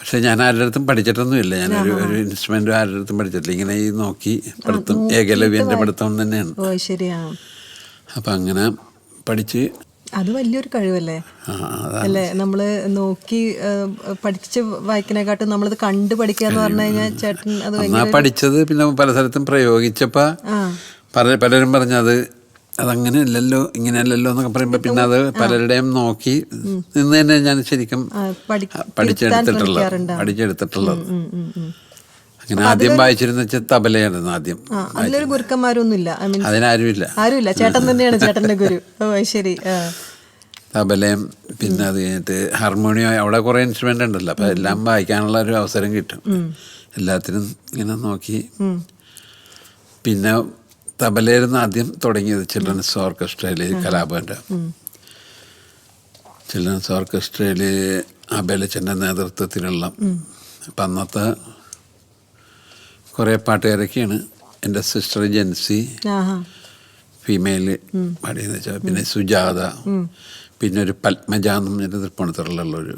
പക്ഷെ ഞാൻ ആരുടെ അടുത്തും പഠിച്ചിട്ടൊന്നുമില്ല. ഞാനൊരു ഇൻസ്ട്രുമെൻറ്റും ആരുടെ അടുത്തും പഠിച്ചിട്ടില്ല. ഇങ്ങനെ ഈ നോക്കി പഠിത്തം, ഏകലവ്യൻ്റെ പഠിത്തം തന്നെയാണ്. അപ്പം അങ്ങനെ പഠിച്ച്. അത് വലിയൊരു കഴിവല്ലേ അല്ലേ? നമ്മള് നോക്കി പഠിച്ച് വായിക്കണേക്കാട്ടും നമ്മളത് കണ്ടു പഠിക്കുക എന്ന് പറഞ്ഞു കഴിഞ്ഞാൽ ചേട്ടൻ അത് പഠിച്ചത്. പിന്നെ പല സ്ഥലത്തും പ്രയോഗിച്ചപ്പോൾ പലരും പറഞ്ഞത് അതങ്ങനെ അല്ലല്ലോ, ഇങ്ങനെയല്ലല്ലോ എന്നൊക്കെ പറയുമ്പോൾ പിന്നെ അത് പലരുടെയും നോക്കി നിന്ന് തന്നെ ഞാൻ ശരിക്കും പഠിച്ചെടുത്തിട്ടുള്ളത്. അങ്ങനെ ആദ്യം വായിച്ചിരുന്ന വെച്ചാൽ തബലയായിരുന്നു ആദ്യം. അതിലൊരു ഗുരുക്കന്മാരൊന്നുമില്ല, അതിനാരുമില്ല. ചേട്ടൻ തന്നെയാണ് ചേട്ടന്റെ ഗുരു. ശരി. തബലയും പിന്നെ അത് കഴിഞ്ഞിട്ട് ഹാർമോണിയം, അവിടെ കുറേ ഇൻസ്ട്രുമെൻ്റ് ഉണ്ടല്ലോ. അപ്പം എല്ലാം വായിക്കാനുള്ള ഒരു അവസരം കിട്ടും. എല്ലാത്തിനും ഇങ്ങനെ നോക്കി. പിന്നെ തബലയായിരുന്നു ആദ്യം തുടങ്ങിയത് ചിൽഡ്രൻസ് ഓർക്കസ്ട്രയിൽ, കലാഭവൻ്റെ ചിൽഡ്രൻസ് ഓർക്കസ്ട്രയിൽ അബേലച്ചൻ്റെ നേതൃത്വത്തിലുള്ള. അപ്പം അന്നത്തെ കുറേ പാട്ടുകാരൊക്കെയാണ്. എൻ്റെ സിസ്റ്റർ ജെൻസി ഫീമെയിൽ പാടിയെന്ന് വെച്ചാൽ, പിന്നെ സുജാത, പിന്നെ ഒരു പത്മജ എന്ന് പറഞ്ഞൊരു തൃപ്പൂണിത്തുറയിലുള്ളൊരു